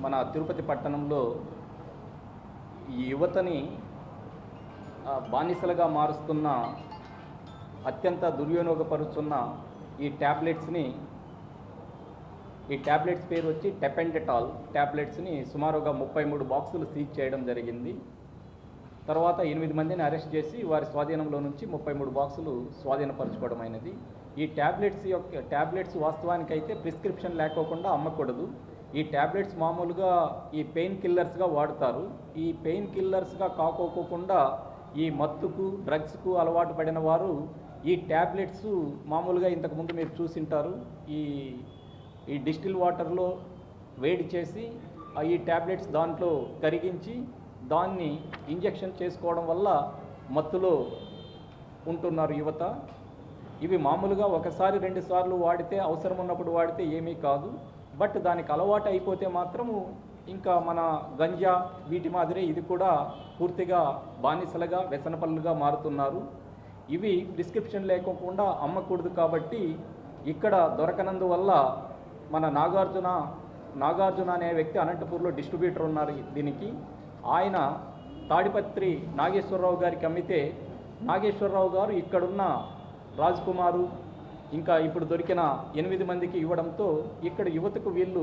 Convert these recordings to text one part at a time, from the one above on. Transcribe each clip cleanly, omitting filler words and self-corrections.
మన తిరుపతి పట్టణంలో ఈ యువతని బానిసలుగా మారుస్తున్న అత్యంత దుర్వినియోగపరుచున్న ఈ ట్యాబ్లెట్స్ పేరు వచ్చి టెపెండటాల్ ట్యాబ్లెట్స్ని సుమారుగా 33 బాక్సులు సీజ్ చేయడం జరిగింది. తర్వాత 8 మందిని అరెస్ట్ చేసి వారి స్వాధీనంలో నుంచి 33 బాక్సులు స్వాధీనపరచుకోవడం అయినది. ఈ ట్యాబ్లెట్స్ వాస్తవానికైతే ప్రిస్క్రిప్షన్ లేకోకుండా అమ్మకూడదు. ఈ ట్యాబ్లెట్స్ మామూలుగా ఈ పెయిన్ కిల్లర్స్గా వాడతారు. ఈ పెయిన్ కిల్లర్స్గా కాకోకుండా ఈ మత్తుకు డ్రగ్స్కు అలవాటు పడిన వారు ఈ ట్యాబ్లెట్స్ మామూలుగా ఇంతకుముందు మీరు చూసింటారు, ఈ డిస్టిల్ వాటర్లో వేడి చేసి ఈ ట్యాబ్లెట్స్ దాంట్లో కరిగించి దాన్ని ఇంజెక్షన్ చేసుకోవడం వల్ల మత్తులో ఉంటున్నారు యువత. ఇవి మామూలుగా ఒకసారి 2 సార్లు వాడితే, అవసరం ఉన్నప్పుడు వాడితే ఏమీ కాదు. బట్ దానికి అలవాటు అయిపోతే మాత్రము ఇంకా మన గంజా వీటి మాదిరే ఇది కూడా పూర్తిగా బానిసలుగా వ్యసనపల్లుగా మారుతున్నారు. ఇవి ప్రిస్క్రిప్షన్ లేకుండా అమ్మకూడదు కాబట్టి ఇక్కడ దొరకనందువల్ల మన నాగార్జున అనే వ్యక్తి అనంతపూర్లో డిస్ట్రిబ్యూటర్ ఉన్నారు దీనికి. ఆయన తాడిపత్రి నాగేశ్వరరావు గారికి అమ్మితే నాగేశ్వరరావు గారు ఇక్కడున్న రాజ్ కుమారు ఇంకా ఇప్పుడు దొరికిన 8 మందికి ఇవ్వడంతో ఇక్కడ యువతకు వీళ్ళు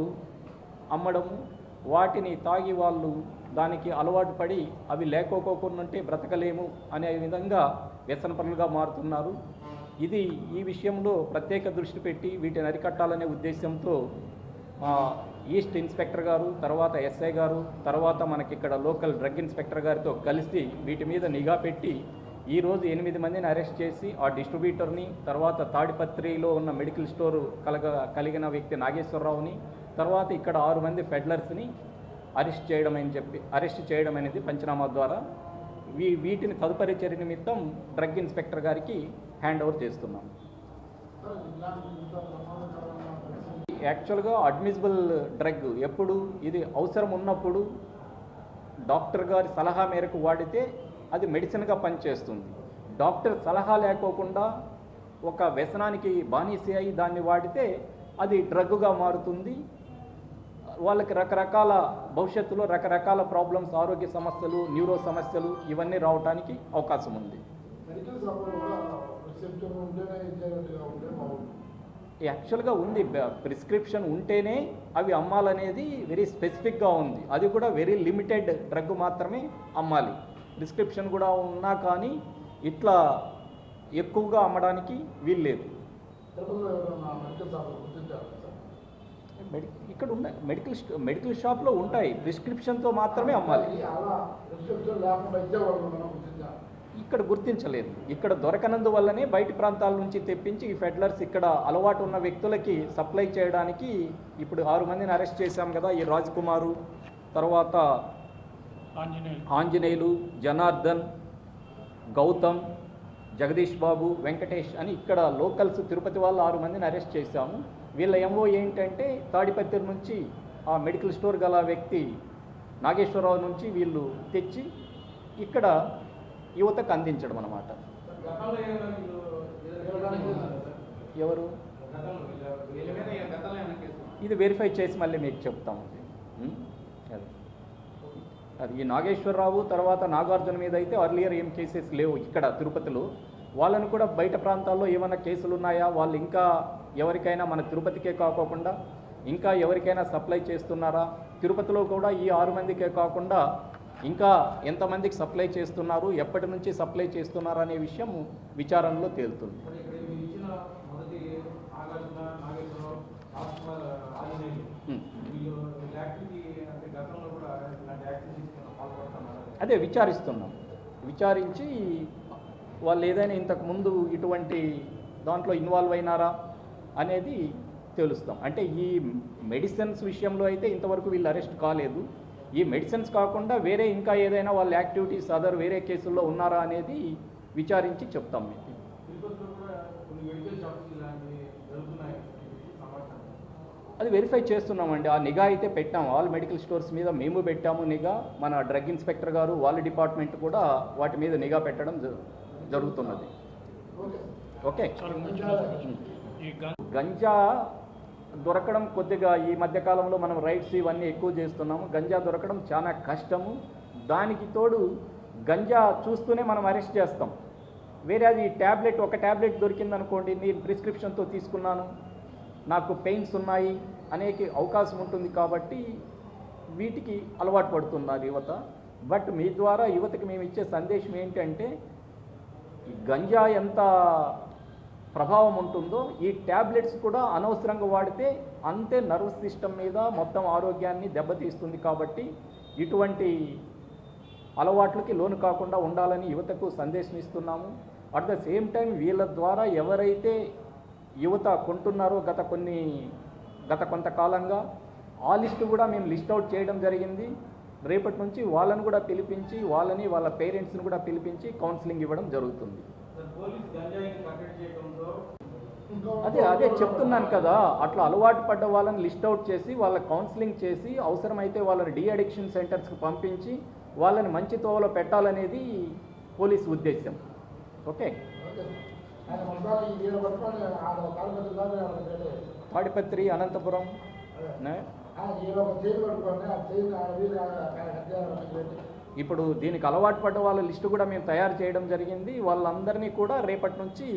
అమ్మడము, వాటిని తాగి వాళ్ళు దానికి అలవాటు పడి అవి లేకోకోకుంటే బ్రతకలేము అనే విధంగా వ్యసనపరులుగా మారుతున్నారు. ఈ విషయంలో ప్రత్యేక దృష్టి పెట్టి వీటిని అరికట్టాలనే ఉద్దేశంతో ఈస్ట్ ఇన్స్పెక్టర్ గారు, తర్వాత ఎస్ఐ గారు, తర్వాత మనకి ఇక్కడ లోకల్ డ్రగ్ ఇన్స్పెక్టర్ గారితో కలిసి వీటి మీద నిఘా పెట్టి ఈరోజు 8 మందిని అరెస్ట్ చేసి ఆ డిస్ట్రిబ్యూటర్ని, తర్వాత తాడిపత్రిలో ఉన్న మెడికల్ స్టోరు కలిగిన వ్యక్తి నాగేశ్వరరావుని, తర్వాత ఇక్కడ 6 మంది ఫెడ్లర్స్ని అరెస్ట్ చేయడం అనేది పంచనామా ద్వారా వీటిని తదుపరి చర్య నిమిత్తం డ్రగ్ ఇన్స్పెక్టర్ గారికి హ్యాండ్ ఓవర్ చేస్తున్నాం. యాక్చువల్గా అడ్మిసిబుల్ డ్రగ్ ఎప్పుడు ఇది అవసరం ఉన్నప్పుడు డాక్టర్ గారి సలహా మేరకు వాడితే అది మెడిసిన్గా పనిచేస్తుంది. డాక్టర్ సలహా లేకోకుండా ఒక వ్యసనానికి బానిస అయి దాన్ని వాడితే అది డ్రగ్గా మారుతుంది. వాళ్ళకి భవిష్యత్తులో రకరకాల ప్రాబ్లమ్స్, ఆరోగ్య సమస్యలు, న్యూరో సమస్యలు ఇవన్నీ రావడానికి అవకాశం ఉంది. యాక్చువల్గా ఉంది, ప్రిస్క్రిప్షన్ ఉంటేనే అవి అమ్మాలనేది వెరీ స్పెసిఫిక్గా ఉంది. అది కూడా వెరీ లిమిటెడ్ డ్రగ్ మాత్రమే అమ్మాలి. ప్రిస్క్రిప్షన్ కూడా ఉన్నా కానీ ఇట్లా ఎక్కువగా అమ్మడానికి వీల్లేదు. ఇక్కడ ఉన్నాయి మెడికల్ షాప్లో ఉంటాయి, ప్రిస్క్రిప్షన్తో మాత్రమే అమ్మాలి. ఇక్కడ గుర్తించలేదు. ఇక్కడ దొరకనందువల్లనే బయటి ప్రాంతాల నుంచి తెప్పించి ఈ ఫెడ్లర్స్ ఇక్కడ అలవాటు ఉన్న వ్యక్తులకి సప్లై చేయడానికి ఇప్పుడు 6 మందిని అరెస్ట్ చేశాం కదా. ఈ రాజ్ కుమారు, తర్వాత ఆంజనేయులు, జనార్దన్, గౌతమ్, జగదీష్ బాబు, వెంకటేష్ అని ఇక్కడ లోకల్స్ తిరుపతి వాళ్ళు 6 మందిని అరెస్ట్ చేశాము. వీళ్ళ ఎంఓ ఏంటంటే తాడిపత్రి నుంచి ఆ మెడికల్ స్టోర్ గల వ్యక్తి నాగేశ్వరరావు నుంచి వీళ్ళు తెచ్చి ఇక్కడ యువతకు అందించడం అన్నమాట. ఎవరు ఇది వెరిఫై చేసి మళ్ళీ మీకు చెప్తాము. అది ఈ నాగేశ్వరరావు తర్వాత నాగార్జున మీద అయితే అర్లియర్ ఏం కేసెస్ లేవు ఇక్కడ తిరుపతిలో. వాళ్ళని కూడా బయట ప్రాంతాల్లో ఏమైనా కేసులు ఉన్నాయా, వాళ్ళు ఇంకా ఎవరికైనా మన తిరుపతికే కాకుండా ఇంకా ఎవరికైనా సప్లై చేస్తున్నారా, తిరుపతిలో కూడా ఈ 6 మందికే కాకుండా ఇంకా ఎంతమందికి సప్లై చేస్తున్నారు, ఎప్పటి నుంచి సప్లై చేస్తున్నారు అనే విషయం విచారణలో తేలుతుంది. అదే విచారిస్తున్నాం. విచారించి వాళ్ళు ఏదైనా ఇంతకుముందు ఇటువంటి దాంట్లో ఇన్వాల్వ్ అయినారా అనేది తెలుస్తాం. అంటే ఈ మెడిసిన్స్ విషయంలో అయితే ఇంతవరకు వీళ్ళు అరెస్ట్ కాలేదు. ఈ మెడిసిన్స్ కాకుండా వేరే ఇంకా ఏదైనా వాళ్ళ యాక్టివిటీస్ వేరే కేసుల్లో ఉన్నారా అనేది విచారించి చెప్తాం మీకు. అది వెరిఫై చేస్తున్నామండి. ఆ నిఘా అయితే పెట్టాము. ఆల్ మెడికల్ స్టోర్స్ మీద మేము పెట్టాము నిఘా. మన డ్రగ్ ఇన్స్పెక్టర్ గారు వాళ్ళ డిపార్ట్మెంట్ కూడా వాటి మీద నిఘా పెట్టడం జరుగుతున్నది. ఓకే. గంజా దొరకడం కొద్దిగా ఈ మధ్యకాలంలో మనం రైడ్స్ ఇవన్నీ ఎక్కువ చేస్తున్నాము. గంజా దొరకడం చాలా కష్టము. దానికి తోడు గంజా చూస్తూనే మనం అరెస్ట్ చేస్తాం. వేరే అది ఒక ట్యాబ్లెట్ దొరికిందనుకోండి, నేను ప్రిస్క్రిప్షన్తో తీసుకున్నాను, నాకు పెయిన్స్ ఉన్నాయి అనేక అవకాశం ఉంటుంది. కాబట్టి వీటికి అలవాటు పడుతున్నారు యువత. బట్ మీ ద్వారా యువతకి మేము ఇచ్చే సందేశం ఏంటంటే, ఈ గంజా ఎంత ప్రభావం ఉంటుందో ఈ ట్యాబ్లెట్స్ కూడా అనవసరంగా వాడితే అంతే నర్వస్ సిస్టమ్ మీద మొత్తం ఆరోగ్యాన్ని దెబ్బతీస్తుంది. కాబట్టి ఇటువంటి అలవాట్లకి లోను కాకుండా ఉండాలని యువతకు సందేశం ఇస్తున్నాము. అట్ ద సేమ్ టైం వీళ్ళ ద్వారా ఎవరైతే యువత కొంటున్నారో గత కొంతకాలంగా ఆ లిస్టు కూడా మేము లిస్ట్ అవుట్ చేయడం జరిగింది. రేపటి నుంచి వాళ్ళని కూడా పిలిపించి వాళ్ళ పేరెంట్స్ని కూడా పిలిపించి కౌన్సిలింగ్ ఇవ్వడం జరుగుతుంది. అదే చెప్తున్నాను కదా, అట్లా అలవాటు పడ్డ వాళ్ళని లిస్ట్ అవుట్ చేసి వాళ్ళ కౌన్సిలింగ్ చేసి అవసరమైతే వాళ్ళని డీ అడిక్షన్ సెంటర్స్కి పంపించి వాళ్ళని మంచి తోవలో పెట్టాలనేది పోలీసు ఉద్దేశం. ఓకే, తాడిపత్రి, అనంతపురం. ఇప్పుడు దీనికి అలవాటు పడ్డ వాళ్ళ లిస్టు కూడా మేము తయారు చేయడం జరిగింది. వాళ్ళందరినీ కూడా రేపటి నుంచి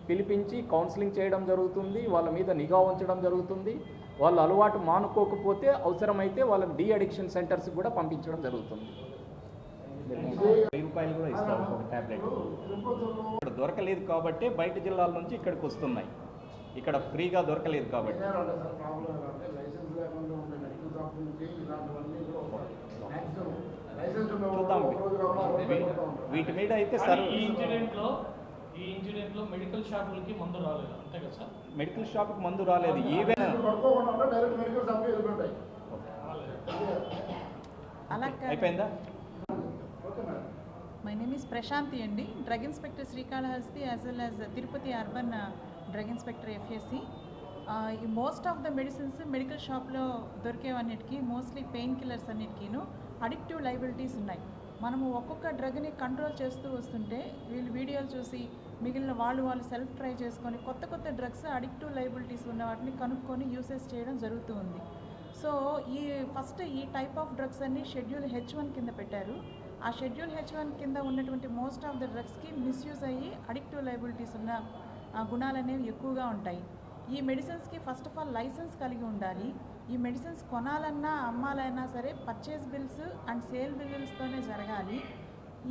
పిలిపించి కౌన్సిలింగ్ చేయడం జరుగుతుంది. వాళ్ళ మీద నిఘా ఉంచడం జరుగుతుంది. వాళ్ళు అలవాటు మానుకోకపోతే అవసరమైతే వాళ్ళని డీ అడిక్షన్ సెంటర్స్ కూడా పంపించడం జరుగుతుంది. 1000 రూపాయలు కూడా ఇస్తాం ఒక ట్యాబ్లెట్. ఇక్కడ దొరకలేదు కాబట్టి బయట జిల్లాల నుంచి ఇక్కడికి వస్తున్నాయి. ఇక్కడ ఫ్రీగా దొరకలేదు కాబట్టి చూద్దాం. వీటి మీద అయితే సార్ ఈ ఇన్సిడెంట్లో మెడికల్ షాపులకి మందు రాలేదు, అంతే కదా సార్? మెడికల్ షాప్కి మందు రాలేదు. ఈవెన్ అయిపోయిందా? My name is Prashanti అండి, drug inspector Srikalahasti as well as Tirupati urban drug inspector FSC. ఈ most of the medicines medical షాప్లో దొరికేవన్నిటికీ మోస్ట్లీ పెయిన్ కిల్లర్స్ అన్నిటికీను అడిక్టివ్ లైబిలిటీస్ ఉన్నాయి. మనము ఒక్కొక్క డ్రగ్ని కంట్రోల్ చేస్తూ వస్తుంటే వీళ్ళు వీడియోలు చూసి మిగిలిన వాళ్ళు సెల్ఫ్ ట్రై చేసుకొని కొత్త డ్రగ్స్ అడిక్టివ్ లైబిలిటీస్ ఉన్న వాటిని కనుక్కొని యూసేజ్ చేయడం జరుగుతూ ఉంది. సో ఈ టైప్ ఆఫ్ డ్రగ్స్ అన్ని షెడ్యూల్ H1 కింద పెట్టారు. ఆ షెడ్యూల్ H1 కింద ఉన్నటువంటి మోస్ట్ ఆఫ్ ద డ్రగ్స్కి మిస్యూజ్ అయ్యి అడిక్టివ్ లైబిలిటీస్ ఉన్న గుణాలు అనేవి ఎక్కువగా ఉంటాయి. ఈ మెడిసిన్స్కి ఫస్ట్ ఆఫ్ ఆల్ లైసెన్స్ కలిగి ఉండాలి. ఈ మెడిసిన్స్ కొనాలన్నా అమ్మాలన్నా సరే పర్చేస్ బిల్స్ అండ్ సేల్ బిల్లులతోనే జరగాలి.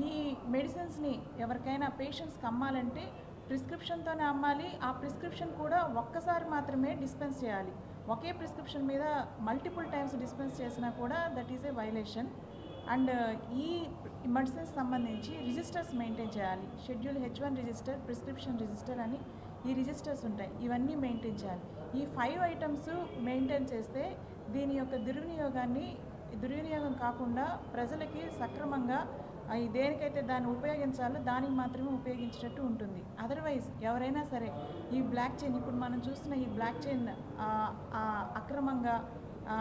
ఈ మెడిసిన్స్ని ఎవరికైనా పేషెంట్స్కి అమ్మాలంటే ప్రిస్క్రిప్షన్తోనే అమ్మాలి. ఆ ప్రిస్క్రిప్షన్ కూడా ఒక్కసారి మాత్రమే డిస్పెన్స్ చేయాలి. ఒకే ప్రిస్క్రిప్షన్ మీద మల్టిపుల్ టైమ్స్ డిస్పెన్స్ చేసినా కూడా that is a violation. And ఈ మెడిసిన్స్ సంబంధించి రిజిస్టర్స్ మెయింటైన్ చేయాలి. Schedule H1 register, prescription register అని ఈ రిజిస్టర్స్ ఉంటాయి. ఇవన్నీ మెయింటైన్ చేయాలి. ఈ 5 ఐటమ్స్ మెయింటైన్ చేస్తే దీని యొక్క దుర్వినియోగం కాకుండా ప్రజలకి సక్రమంగా దేనికైతే దాన్ని ఉపయోగించాలో దానికి మాత్రమే ఉపయోగించినట్టు ఉంటుంది. అదర్వైజ్ ఎవరైనా సరే ఈ బ్లాక్ చైన్, ఇప్పుడు మనం చూస్తున్న ఈ బ్లాక్ చైన్ అక్రమంగా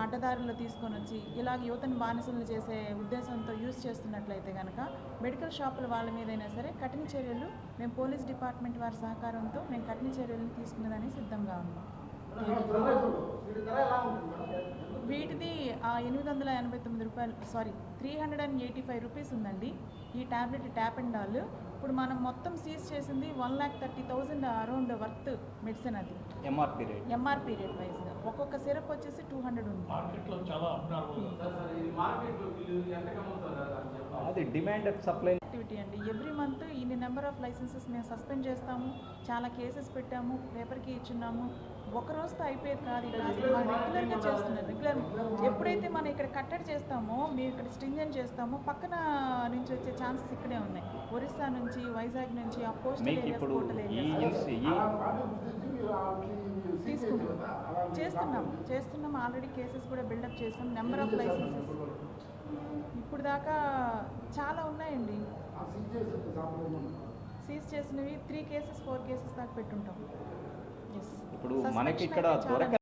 అడ్డదారుల్లో తీసుకొని వచ్చి ఇలాగ యువతను బానిసలు చేసే ఉద్దేశంతో యూజ్ చేస్తున్నట్లయితే కనుక మెడికల్ షాపుల వాళ్ళ మీదైనా సరే కఠిన చర్యలు, మేము పోలీస్ డిపార్ట్మెంట్ వారి సహకారంతో మేము కఠిన చర్యలను తీసుకునేదానికి సిద్ధంగా ఉన్నాం. వీటిది 889 రూపాయలు, 385 రూపీస్ ఉందండి ఈ ట్యాబ్లెట్, ట్యాప్ అండ్ డాల్. ఇప్పుడు మనం మొత్తం సీజ్ చేసింది 1,30,000 అరౌండ్ వర్త్ మెడిసిన్. అది ఎంఆర్పీ రేట్ వైజ్గా ఒక్కొక్క సిరప్ వచ్చేసి 200 ఉంది. అది డిమాండ్ సప్లై యాక్టివిటీ అండి. ఎవ్రీ మంత్ ఇన్ని నెంబర్ ఆఫ్ లైసెన్సెస్ మేము సస్పెండ్ చేస్తాము. చాలా కేసెస్ పెట్టాము, పేపర్కి ఇచ్చున్నాము. ఒక రోజుతో అయిపోయేది కాదు. రెగ్యులర్గా చేస్తున్నారు. ఎప్పుడైతే మనం ఇక్కడ కట్టడి చేస్తామో, మీరు ఇక్కడ స్ట్రింజెంట్ చేస్తామో, పక్కన నుంచి వచ్చే ఛాన్సెస్ ఇక్కడే ఉన్నాయి. ఒరిస్సా నుంచి, వైజాగ్ నుంచి, ఆ కోస్టల్ ఏరియాస్, కోటల్ ఏరియాస్ చేస్తున్నాం. ఆల్రెడీ కేసెస్ కూడా బిల్డప్ చేస్తాం. నెంబర్ ఆఫ్ లైసెన్సెస్ ఇప్పుడు దాకా చాలా ఉన్నాయండి. సీజ్ చేసినవి 3 కేసెస్ 4 కేసెస్ దాకా పెట్టుంటాం. ఇప్పుడు మనకి ఇక్కడ